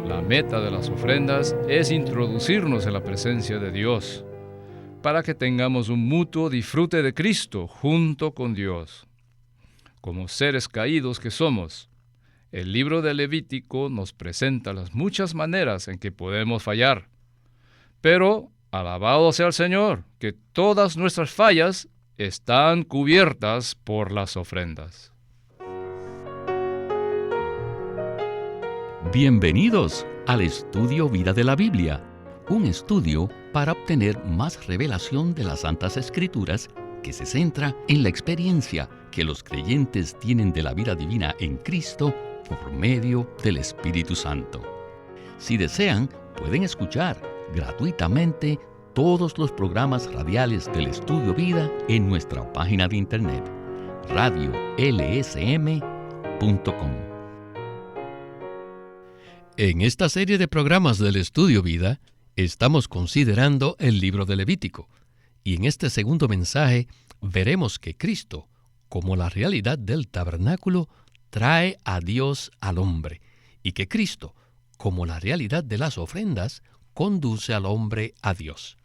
La meta de las ofrendas es introducirnos en la presencia de Dios, para que tengamos un mutuo disfrute de Cristo junto con Dios. Como seres caídos que somos, el libro de Levítico nos presenta las muchas maneras en que podemos fallar. Pero, alabado sea el Señor, que todas nuestras fallas están cubiertas por las ofrendas. Bienvenidos al Estudio Vida de la Biblia, un estudio para obtener más revelación de las Santas Escrituras que se centra en la experiencia que los creyentes tienen de la vida divina en Cristo por medio del Espíritu Santo. Si desean, pueden escuchar gratuitamente todos los programas radiales del Estudio Vida en nuestra página de internet, radiolsm.com. En esta serie de programas del Estudio Vida, estamos considerando el libro de Levítico, y en este segundo mensaje veremos que Cristo, como la realidad del tabernáculo, trae a Dios al hombre, y que Cristo, como la realidad de las ofrendas, conduce al hombre a Dios.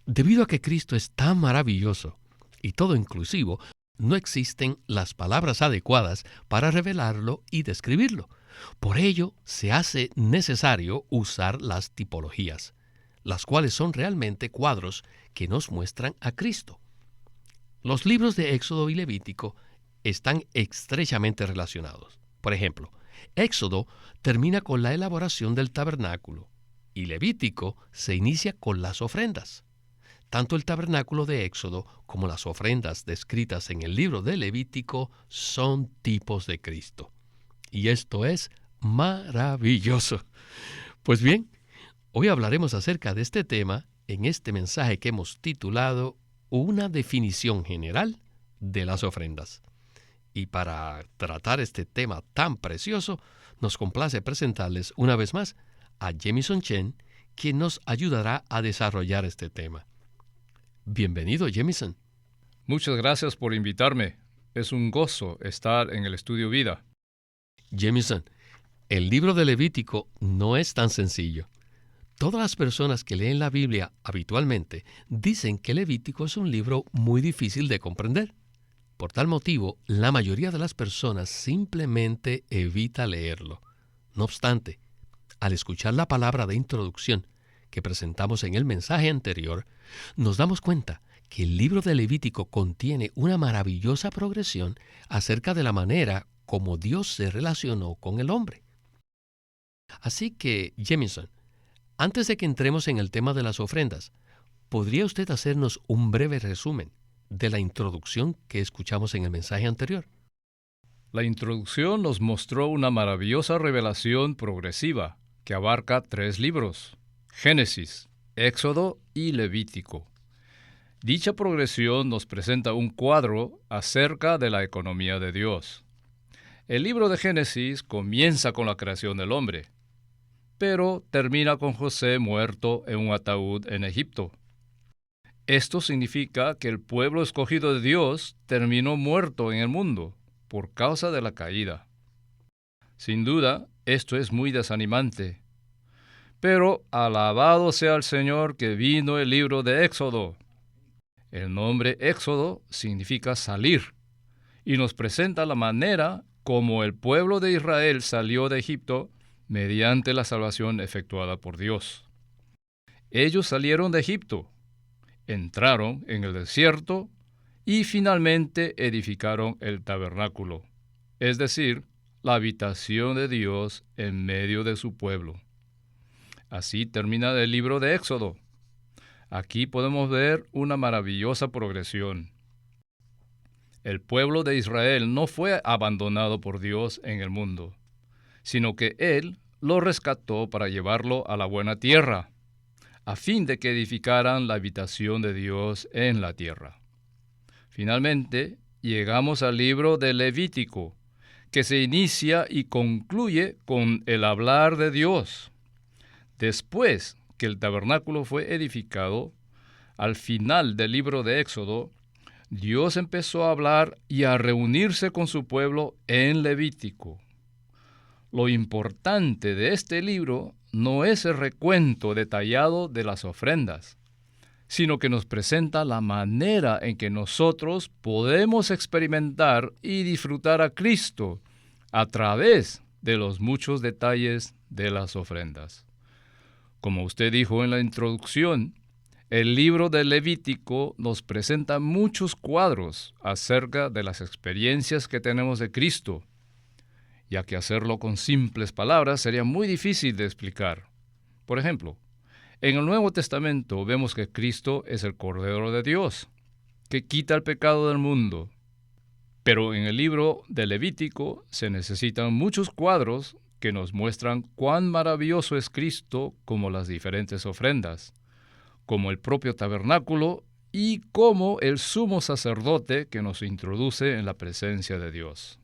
Debido a que Cristo es tan maravilloso y todo inclusivo, no existen las palabras adecuadas para revelarlo y describirlo. Por ello, se hace necesario usar las tipologías, las cuales son realmente cuadros que nos muestran a Cristo. Los libros de Éxodo y Levítico están estrechamente relacionados. Por ejemplo, Éxodo termina con la elaboración del tabernáculo y Levítico se inicia con las ofrendas. Tanto el tabernáculo de Éxodo como las ofrendas descritas en el libro de Levítico son tipos de Cristo. Y esto es maravilloso. Pues bien, hoy hablaremos acerca de este tema en este mensaje que hemos titulado Una definición general de las ofrendas. Y para tratar este tema tan precioso, nos complace presentarles una vez más a Jamison Chen, quien nos ayudará a desarrollar este tema. Bienvenido, Jamison. Muchas gracias por invitarme. Es un gozo estar en el Estudio Vida. Jamison, el libro de Levítico no es tan sencillo. Todas las personas que leen la Biblia habitualmente dicen que Levítico es un libro muy difícil de comprender. Por tal motivo, la mayoría de las personas simplemente evita leerlo. No obstante, al escuchar la palabra de introducción que presentamos en el mensaje anterior, nos damos cuenta que el libro de Levítico contiene una maravillosa progresión acerca de la manera como Dios se relacionó con el hombre. Así que, Jamison, antes de que entremos en el tema de las ofrendas, ¿podría usted hacernos un breve resumen de la introducción que escuchamos en el mensaje anterior? La introducción nos mostró una maravillosa revelación progresiva que abarca 3 libros: Génesis, Éxodo y Levítico. Dicha progresión nos presenta un cuadro acerca de la economía de Dios. El libro de Génesis comienza con la creación del hombre, pero termina con José muerto en un ataúd en Egipto. Esto significa que el pueblo escogido de Dios terminó muerto en el mundo por causa de la caída. Sin duda, esto es muy desanimante. Pero alabado sea el Señor que vino el libro de Éxodo. El nombre Éxodo significa salir, y nos presenta la manera como el pueblo de Israel salió de Egipto mediante la salvación efectuada por Dios. Ellos salieron de Egipto, entraron en el desierto y finalmente edificaron el tabernáculo, es decir, la habitación de Dios en medio de su pueblo. Así termina el libro de Éxodo. Aquí podemos ver una maravillosa progresión. El pueblo de Israel no fue abandonado por Dios en el mundo, sino que Él lo rescató para llevarlo a la buena tierra, a fin de que edificaran la habitación de Dios en la tierra. Finalmente, llegamos al libro de Levítico, que se inicia y concluye con el hablar de Dios. Después que el tabernáculo fue edificado, al final del libro de Éxodo, Dios empezó a hablar y a reunirse con su pueblo en Levítico. Lo importante de este libro no es el recuento detallado de las ofrendas, sino que nos presenta la manera en que nosotros podemos experimentar y disfrutar a Cristo a través de los muchos detalles de las ofrendas. Como usted dijo en la introducción, el libro de Levítico nos presenta muchos cuadros acerca de las experiencias que tenemos de Cristo, ya que hacerlo con simples palabras sería muy difícil de explicar. Por ejemplo, en el Nuevo Testamento vemos que Cristo es el Cordero de Dios, que quita el pecado del mundo. Pero en el libro de Levítico se necesitan muchos cuadros que nos muestran cuán maravilloso es Cristo, como las diferentes ofrendas, como el propio tabernáculo y como el sumo sacerdote que nos introduce en la presencia de Dios.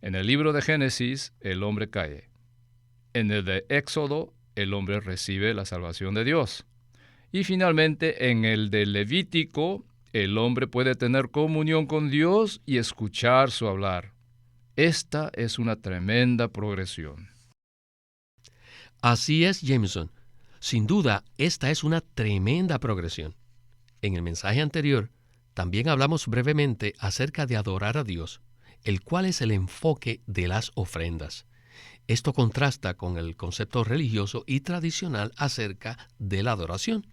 En el libro de Génesis, el hombre cae. En el de Éxodo, el hombre recibe la salvación de Dios. Y finalmente, en el de Levítico, el hombre puede tener comunión con Dios y escuchar su hablar. Esta es una tremenda progresión. Así es, Jameson. Sin duda, esta es una tremenda progresión. En el mensaje anterior, también hablamos brevemente acerca de adorar a Dios, el cual es el enfoque de las ofrendas. Esto contrasta con el concepto religioso y tradicional acerca de la adoración.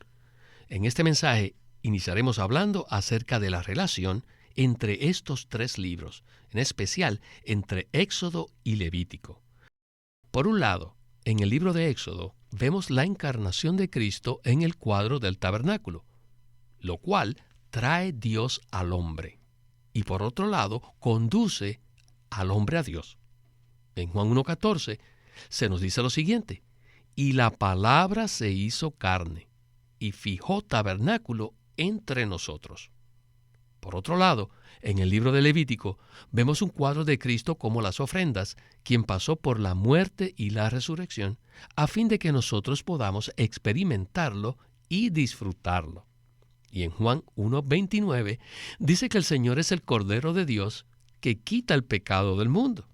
En este mensaje iniciaremos hablando acerca de la relación entre estos tres libros, en especial entre Éxodo y Levítico. Por un lado, en el libro de Éxodo vemos la encarnación de Cristo en el cuadro del tabernáculo, lo cual trae Dios al hombre, y por otro lado, conduce al hombre a Dios. En Juan 1:14 se nos dice lo siguiente: y la palabra se hizo carne, y fijó tabernáculo entre nosotros. Por otro lado, en el libro de Levítico vemos un cuadro de Cristo como las ofrendas, quien pasó por la muerte y la resurrección, a fin de que nosotros podamos experimentarlo y disfrutarlo. Y en Juan 1:29 dice que el Señor es el Cordero de Dios que quita el pecado del mundo.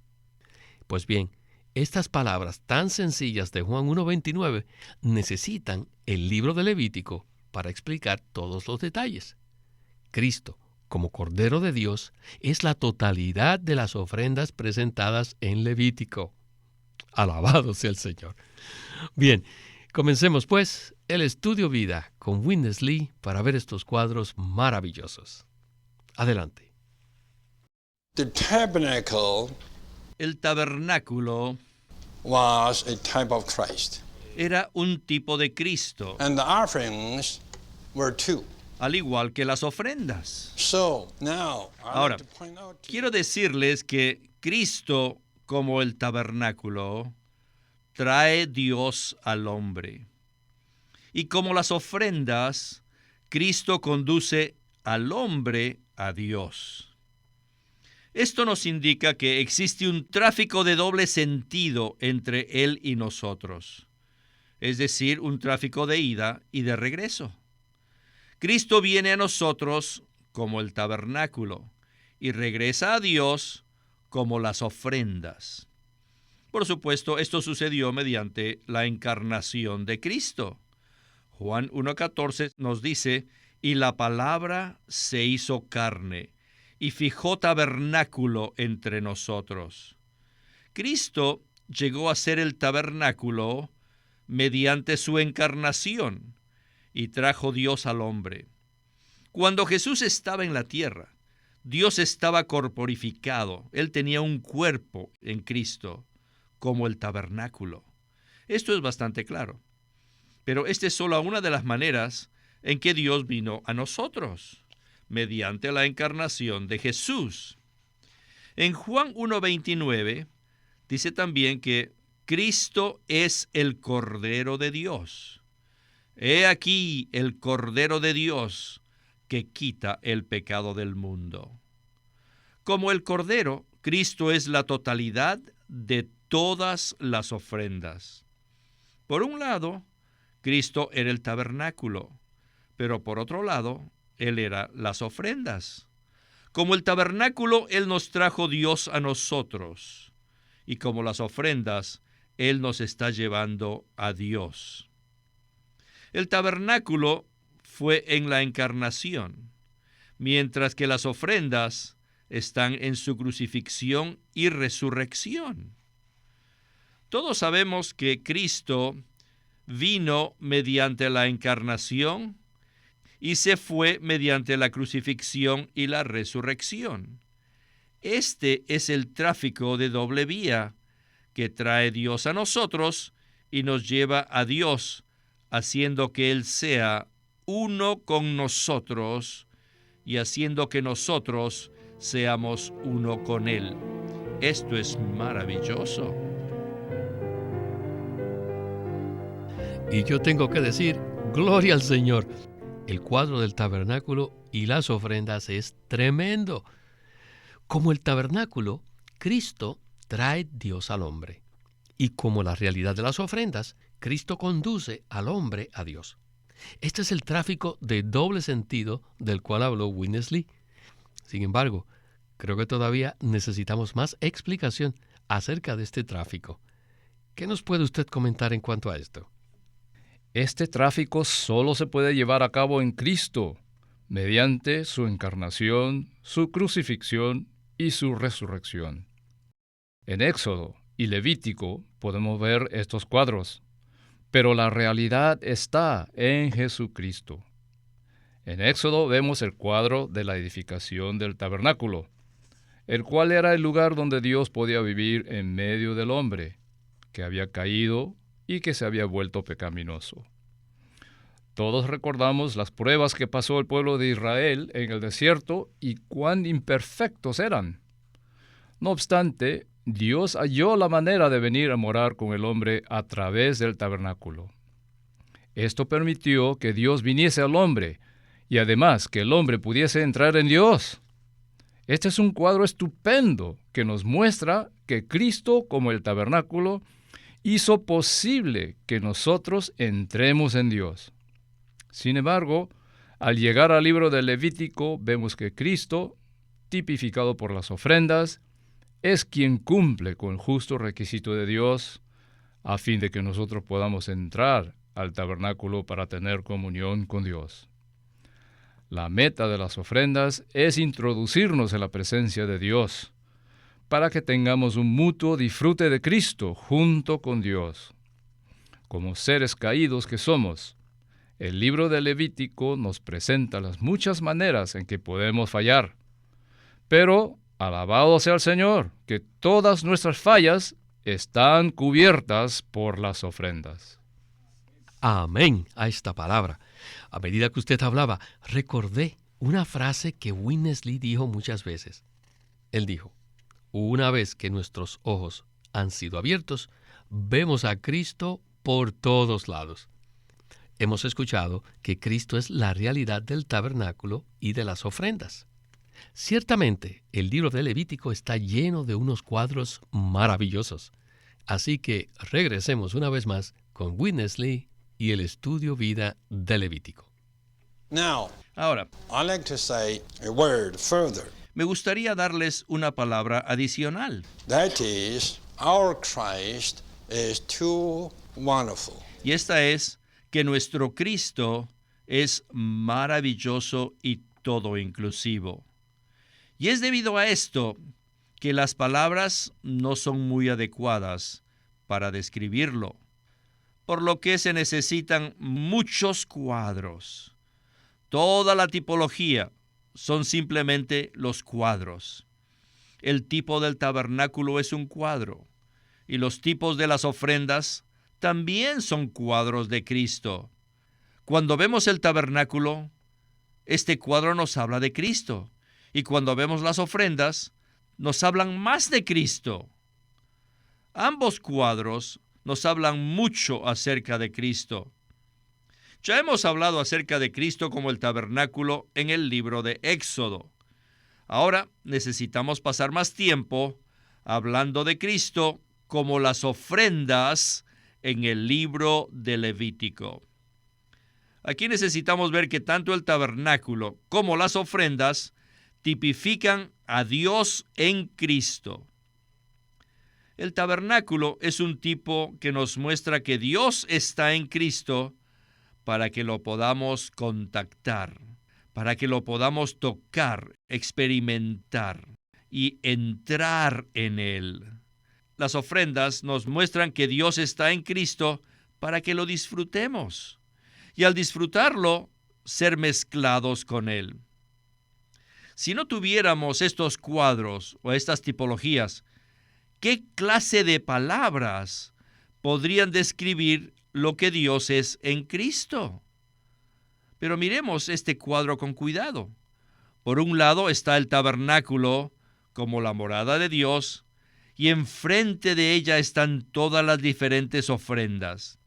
Pues bien, estas palabras tan sencillas de Juan 1:29 necesitan el libro de Levítico para explicar todos los detalles. Cristo, como Cordero de Dios, es la totalidad de las ofrendas presentadas en Levítico. Alabado sea el Señor. Bien, comencemos pues el estudio vida con Witness Lee para ver estos cuadros maravillosos. Adelante. El tabernáculo was a type of Christ. era un tipo de Cristo, And the offerings were too. al igual que las ofrendas. So now, Ahora, like to point out to quiero decirles que Cristo, como el tabernáculo, trae Dios al hombre. Y como las ofrendas, Cristo conduce al hombre a Dios. Esto nos indica que existe un tráfico de doble sentido entre Él y nosotros, es decir, un tráfico de ida y de regreso. Cristo viene a nosotros como el tabernáculo y regresa a Dios como las ofrendas. Por supuesto, esto sucedió mediante la encarnación de Cristo. Juan 1:14 nos dice, y la palabra se hizo carne y fijó tabernáculo entre nosotros. Cristo llegó a ser el tabernáculo mediante su encarnación y trajo Dios al hombre. Cuando Jesús estaba en la tierra, Dios estaba corporificado. Él tenía un cuerpo en Cristo, como el tabernáculo. Esto es bastante claro. Pero esta es solo una de las maneras en que Dios vino a nosotros, mediante la encarnación de Jesús. En Juan 1:29 dice también que Cristo es el Cordero de Dios. He aquí el Cordero de Dios que quita el pecado del mundo. Como el Cordero, Cristo es la totalidad de todas las ofrendas. Por un lado, Cristo era el tabernáculo, pero por otro lado, Él era las ofrendas. Como el tabernáculo, Él nos trajo Dios a nosotros. y como las ofrendas, Él nos está llevando a Dios. El tabernáculo fue en la encarnación, mientras que las ofrendas están en su crucifixión y resurrección. Todos sabemos que Cristo vino mediante la encarnación y se fue mediante la crucifixión y la resurrección. Este es el tráfico de doble vía que trae Dios a nosotros y nos lleva a Dios, haciendo que Él sea uno con nosotros y haciendo que nosotros seamos uno con Él. Esto es maravilloso. Y yo tengo que decir, gloria al Señor. El cuadro del tabernáculo y las ofrendas es tremendo. Como el tabernáculo, Cristo trae Dios al hombre. Y como la realidad de las ofrendas, Cristo conduce al hombre a Dios. Este es el tráfico de doble sentido del cual habló Witness Lee. Sin embargo, creo que todavía necesitamos más explicación acerca de este tráfico. ¿Qué nos puede usted comentar en cuanto a esto? Este tráfico solo se puede llevar a cabo en Cristo, mediante su encarnación, su crucifixión y su resurrección. En Éxodo y Levítico podemos ver estos cuadros, pero la realidad está en Jesucristo. En Éxodo vemos el cuadro de la edificación del tabernáculo, el cual era el lugar donde Dios podía vivir en medio del hombre, que había caído y que se había vuelto pecaminoso. Todos recordamos las pruebas que pasó el pueblo de Israel en el desierto y cuán imperfectos eran. No obstante, Dios halló la manera de venir a morar con el hombre a través del tabernáculo. Esto permitió que Dios viniese al hombre y además que el hombre pudiese entrar en Dios. Este es un cuadro estupendo que nos muestra que Cristo, como el tabernáculo, hizo posible que nosotros entremos en Dios. Sin embargo, al llegar al libro del Levítico, vemos que Cristo, tipificado por las ofrendas, es quien cumple con el justo requisito de Dios a fin de que nosotros podamos entrar al tabernáculo para tener comunión con Dios. La meta de las ofrendas es introducirnos en la presencia de Dios, para que tengamos un mutuo disfrute de Cristo junto con Dios. Como seres caídos que somos, el libro de Levítico nos presenta las muchas maneras en que podemos fallar. Pero, alabado sea el Señor, que todas nuestras fallas están cubiertas por las ofrendas. Amén a esta palabra. A medida que usted hablaba, recordé una frase que Witness Lee dijo muchas veces. Él dijo: una vez que nuestros ojos han sido abiertos, vemos a Cristo por todos lados. Hemos escuchado que Cristo es la realidad del tabernáculo y de las ofrendas. Ciertamente, el libro de Levítico está lleno de unos cuadros maravillosos. Así que regresemos una vez más con Witness Lee y el estudio vida de Levítico. Now, Ahora, I'd like to say a word further. me gustaría darles una palabra adicional. That is, our Christ is too wonderful. Y esta es que nuestro Cristo es maravilloso y todo inclusivo. Y es debido a esto que las palabras no son muy adecuadas para describirlo, por lo que se necesitan muchos cuadros. Toda la tipología son simplemente los cuadros. El tipo del tabernáculo es un cuadro, y los tipos de las ofrendas también son cuadros de Cristo. Cuando vemos el tabernáculo, este cuadro nos habla de Cristo, y cuando vemos las ofrendas, nos hablan más de Cristo. Ambos cuadros nos hablan mucho acerca de Cristo. Ya hemos hablado acerca de Cristo como el tabernáculo en el libro de Éxodo. Ahora necesitamos pasar más tiempo hablando de Cristo como las ofrendas en el libro de Levítico. Aquí necesitamos ver que tanto el tabernáculo como las ofrendas tipifican a Dios en Cristo. El tabernáculo es un tipo que nos muestra que Dios está en Cristo para que lo podamos contactar, para que lo podamos tocar, experimentar y entrar en Él. Las ofrendas nos muestran que Dios está en Cristo para que lo disfrutemos y al disfrutarlo, ser mezclados con Él. Si no tuviéramos estos cuadros o estas tipologías, ¿qué clase de palabras podrían describir lo que Dios es en Cristo? Pero miremos este cuadro con cuidado. Por un lado está el tabernáculo como la morada de Dios, y enfrente de ella están todas las diferentes ofrendas.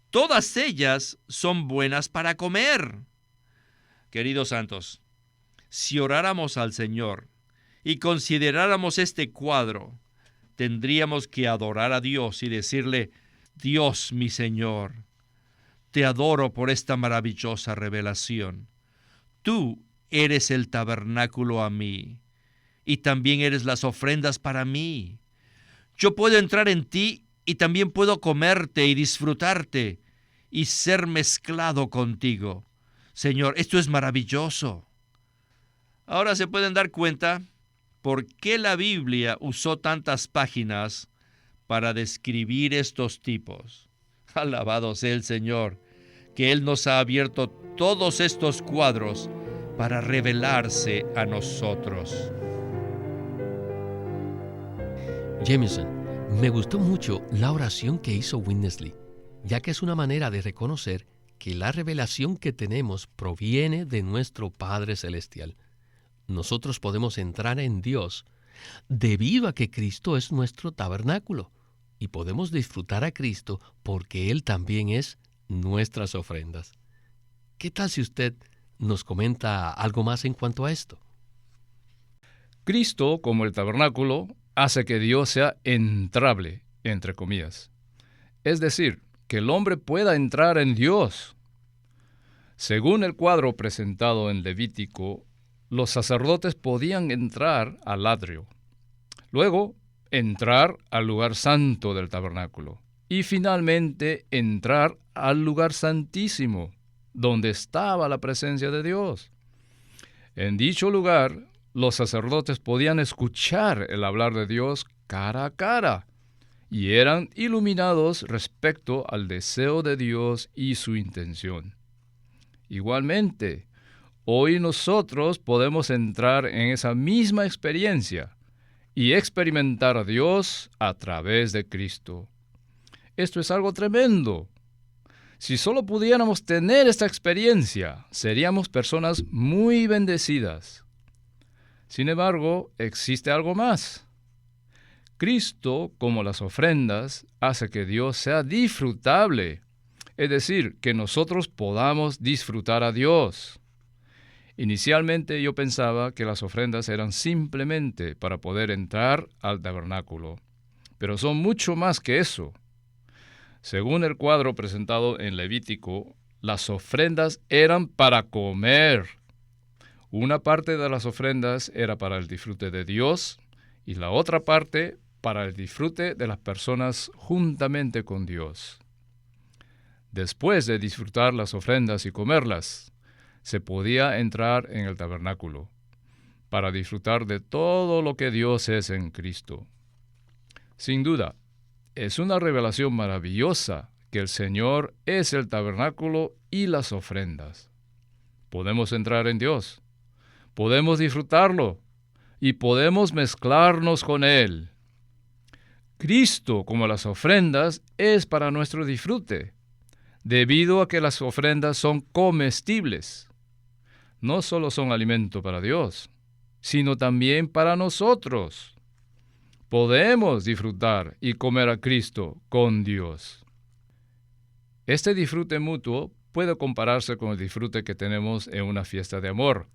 Todas ellas son buenas para comer. Queridos santos, si oráramos al Señor y consideráramos este cuadro, tendríamos que adorar a Dios y decirle: Dios, mi Señor, te adoro por esta maravillosa revelación. Tú eres el tabernáculo a mí, y también eres las ofrendas para mí. Yo puedo entrar en ti y también puedo comerte y disfrutarte y ser mezclado contigo. Señor, esto es maravilloso. Ahora se pueden dar cuenta por qué la Biblia usó tantas páginas para describir estos tipos. Alabado sea el Señor, que Él nos ha abierto todos estos cuadros para revelarse a nosotros. Jameson, me gustó mucho la oración que hizo Winnesley, ya que es una manera de reconocer que la revelación que tenemos proviene de nuestro Padre Celestial. Nosotros podemos entrar en Dios debido a que Cristo es nuestro tabernáculo, y podemos disfrutar a Cristo porque Él también es nuestras ofrendas. ¿Qué tal si usted nos comenta algo más en cuanto a esto? Cristo, como el tabernáculo, hace que Dios sea entrable, entre comillas. Es decir, que el hombre pueda entrar en Dios. Según el cuadro presentado en Levítico, los sacerdotes podían entrar al atrio, luego entrar al lugar santo del tabernáculo y finalmente entrar al lugar santísimo, donde estaba la presencia de Dios. En dicho lugar, los sacerdotes podían escuchar el hablar de Dios cara a cara y eran iluminados respecto al deseo de Dios y su intención. Igualmente, hoy nosotros podemos entrar en esa misma experiencia y experimentar a Dios a través de Cristo. Esto es algo tremendo. Si solo pudiéramos tener esta experiencia, seríamos personas muy bendecidas. Sin embargo, existe algo más. Cristo, como las ofrendas, hace que Dios sea disfrutable, es decir, que nosotros podamos disfrutar a Dios. Inicialmente yo pensaba que las ofrendas eran simplemente para poder entrar al tabernáculo, pero son mucho más que eso. Según el cuadro presentado en Levítico, las ofrendas eran para comer. Una parte de las ofrendas era para el disfrute de Dios y la otra parte para el disfrute de las personas juntamente con Dios. Después de disfrutar las ofrendas y comerlas, se podía entrar en el tabernáculo para disfrutar de todo lo que Dios es en Cristo. Sin duda, es una revelación maravillosa que el Señor es el tabernáculo y las ofrendas. Podemos entrar en Dios, podemos disfrutarlo y podemos mezclarnos con Él. Cristo, como las ofrendas, es para nuestro disfrute, debido a que las ofrendas son comestibles. No solo son alimento para Dios, sino también para nosotros. Podemos disfrutar y comer a Cristo con Dios. Este disfrute mutuo puede compararse con el disfrute que tenemos en una fiesta de amor,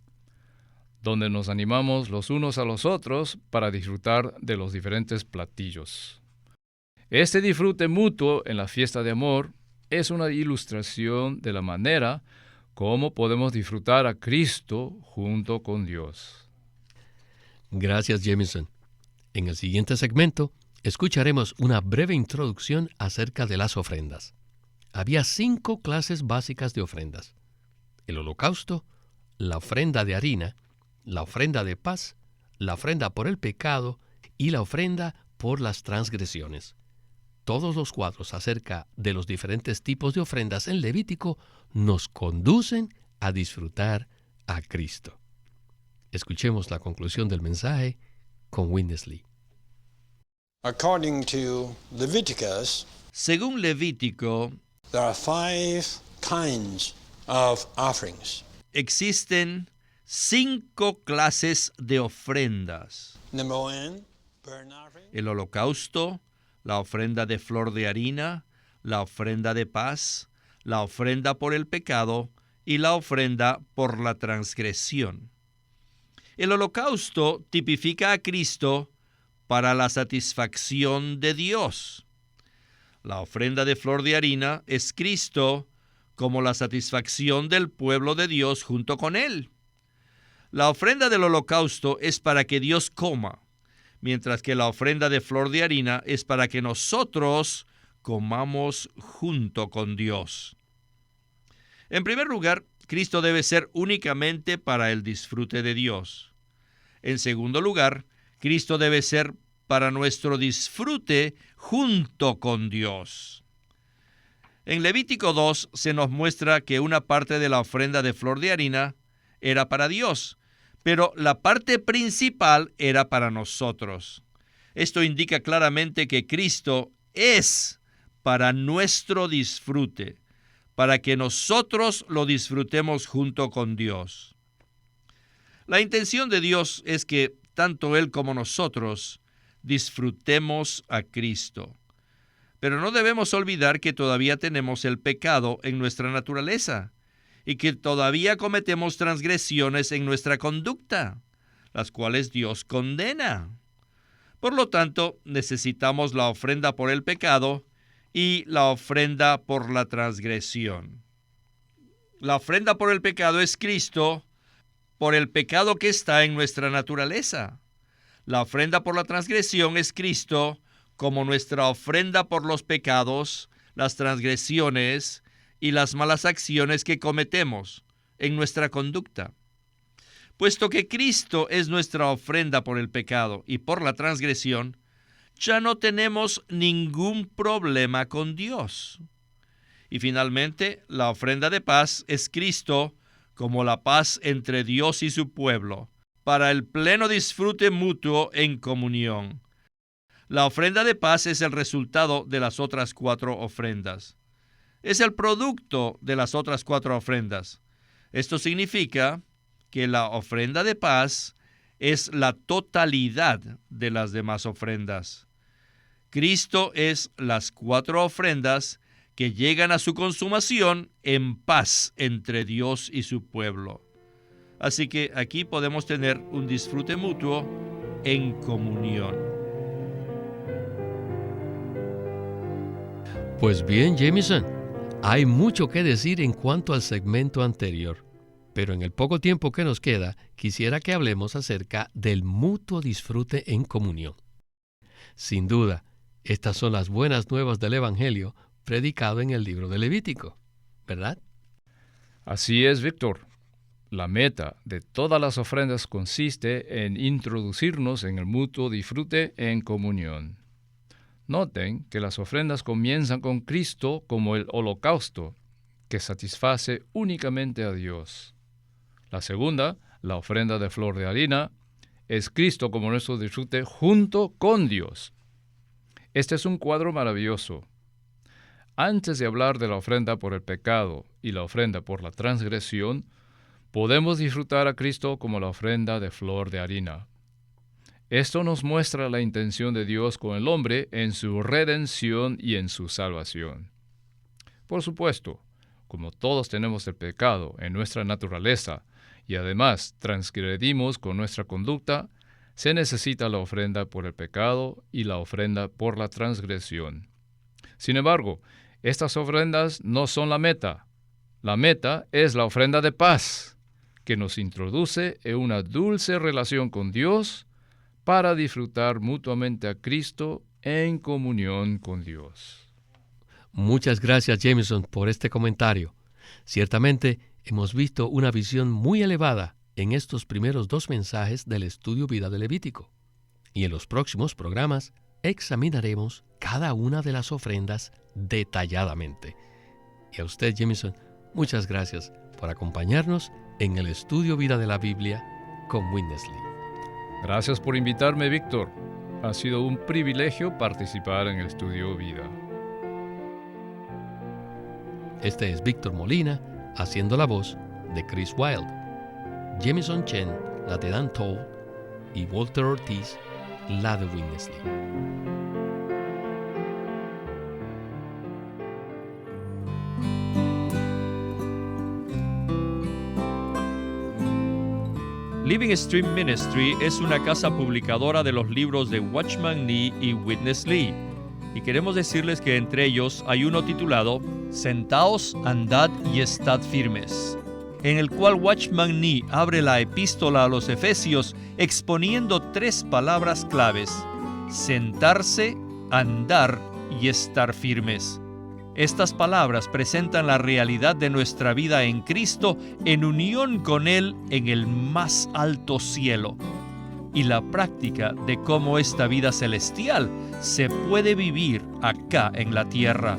donde nos animamos los unos a los otros para disfrutar de los diferentes platillos. Este disfrute mutuo en la fiesta de amor es una ilustración de la manera como podemos disfrutar a Cristo junto con Dios. Gracias, Jameson. En el siguiente segmento escucharemos una breve introducción acerca de las ofrendas. Había 5 clases básicas de ofrendas: el holocausto, la ofrenda de harina, la ofrenda de paz, la ofrenda por el pecado y la ofrenda por las transgresiones. Todos los cuadros acerca de los diferentes tipos de ofrendas en Levítico nos conducen a disfrutar a Cristo. Escuchemos la conclusión del mensaje con Witness Lee. According to Leviticus, Según Levítico, there are 5 kinds of offerings. existen 5 clases de ofrendas: Number 1, burnt offering. el holocausto, la ofrenda de flor de harina, la ofrenda de paz, la ofrenda por el pecado y la ofrenda por la transgresión. El holocausto tipifica a Cristo para la satisfacción de Dios. La ofrenda de flor de harina es Cristo como la satisfacción del pueblo de Dios junto con Él. La ofrenda del holocausto es para que Dios coma, mientras que la ofrenda de flor de harina es para que nosotros comamos junto con Dios. En primer lugar, Cristo debe ser únicamente para el disfrute de Dios. En segundo lugar, Cristo debe ser para nuestro disfrute junto con Dios. En Levítico 2 se nos muestra que una parte de la ofrenda de flor de harina era para Dios, pero la parte principal era para nosotros. Esto indica claramente que Cristo es para nuestro disfrute, para que nosotros lo disfrutemos junto con Dios. La intención de Dios es que tanto Él como nosotros disfrutemos a Cristo. Pero no debemos olvidar que todavía tenemos el pecado en nuestra naturaleza y que todavía cometemos transgresiones en nuestra conducta, las cuales Dios condena. Por lo tanto, necesitamos la ofrenda por el pecado y la ofrenda por la transgresión. La ofrenda por el pecado es Cristo por el pecado que está en nuestra naturaleza. La ofrenda por la transgresión es Cristo como nuestra ofrenda por los pecados, las transgresiones y las malas acciones que cometemos en nuestra conducta. Puesto que Cristo es nuestra ofrenda por el pecado y por la transgresión, ya no tenemos ningún problema con Dios. Y finalmente, la ofrenda de paz es Cristo como la paz entre Dios y su pueblo, para el pleno disfrute mutuo en comunión. La ofrenda de paz es el resultado de las otras 4 ofrendas. Es el producto de las otras 4 ofrendas. Esto significa que la ofrenda de paz es la totalidad de las demás ofrendas. Cristo es las 4 ofrendas que llegan a su consumación en paz entre Dios y su pueblo. Así que aquí podemos tener un disfrute mutuo en comunión. Pues bien, Jameson, hay mucho que decir en cuanto al segmento anterior, pero en el poco tiempo que nos queda, quisiera que hablemos acerca del mutuo disfrute en comunión. Sin duda, estas son las buenas nuevas del Evangelio predicado en el libro de Levítico, ¿verdad? Así es, Víctor. La meta de todas las ofrendas consiste en introducirnos en el mutuo disfrute en comunión. Noten que las ofrendas comienzan con Cristo como el holocausto, que satisface únicamente a Dios. La segunda, la ofrenda de flor de harina, es Cristo como nuestro disfrute junto con Dios. Este es un cuadro maravilloso. Antes de hablar de la ofrenda por el pecado y la ofrenda por la transgresión, podemos disfrutar a Cristo como la ofrenda de flor de harina. Esto nos muestra la intención de Dios con el hombre en su redención y en su salvación. Por supuesto, como todos tenemos el pecado en nuestra naturaleza y además transgredimos con nuestra conducta, se necesita la ofrenda por el pecado y la ofrenda por la transgresión. Sin embargo, estas ofrendas no son la meta. La meta es la ofrenda de paz, que nos introduce en una dulce relación con Dios para disfrutar mutuamente a Cristo en comunión con Dios. Muchas gracias, Jameson, por este comentario. Ciertamente hemos visto una visión muy elevada en estos primeros 2 mensajes del estudio Vida de Levítico. Y en los próximos programas examinaremos cada una de las ofrendas detalladamente. Y a usted, Jameson, muchas gracias por acompañarnos en el estudio Vida de la Biblia con Witness Lee. Gracias por invitarme, Víctor. Ha sido un privilegio participar en el estudio Vida. Este es Víctor Molina, haciendo la voz de Chris Wilde. Jameson Chen, la de Dan Toll, y Walter Ortiz, la de Witness Lee. Living Stream Ministry es una casa publicadora de los libros de Watchman Nee y Witness Lee. Y queremos decirles que entre ellos hay uno titulado Sentaos, andad y estad firmes, en el cual Watchman Nee abre la epístola a los Efesios exponiendo 3 palabras claves: sentarse, andar y estar firmes. Estas palabras presentan la realidad de nuestra vida en Cristo en unión con Él en el más alto cielo, y la práctica de cómo esta vida celestial se puede vivir acá en la tierra,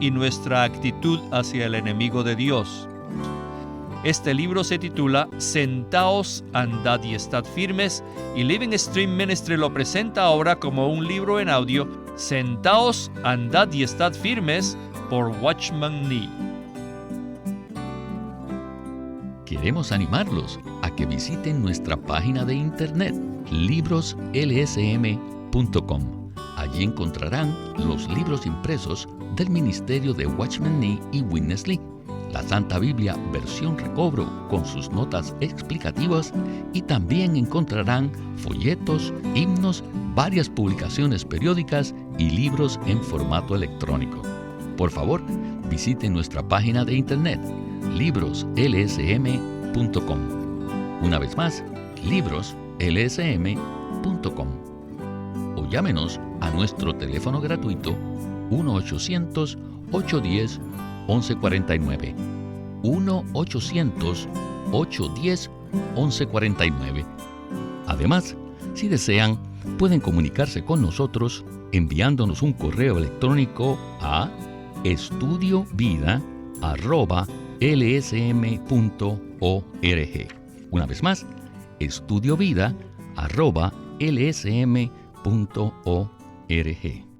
y nuestra actitud hacia el enemigo de Dios. Este libro se titula Sentaos, andad y estad firmes, y Living Stream Ministry lo presenta ahora como un libro en audio, Sentaos, andad y estad firmes, por Watchman Nee. Queremos animarlos a que visiten nuestra página de internet, libroslsm.com. Allí encontrarán los libros impresos del ministerio de Watchman Nee y Witness Lee, la Santa Biblia versión recobro con sus notas explicativas, y también encontrarán folletos, himnos, varias publicaciones periódicas y libros en formato electrónico. Por favor, visiten nuestra página de internet, libroslsm.com. Una vez más, libroslsm.com. O llámenos a nuestro teléfono gratuito 1-800-810-1149. 1-800-810-1149. Además, si desean, pueden comunicarse con nosotros enviándonos un correo electrónico a estudiovida@lsm.org. Una vez más, estudiovida@lsm.org.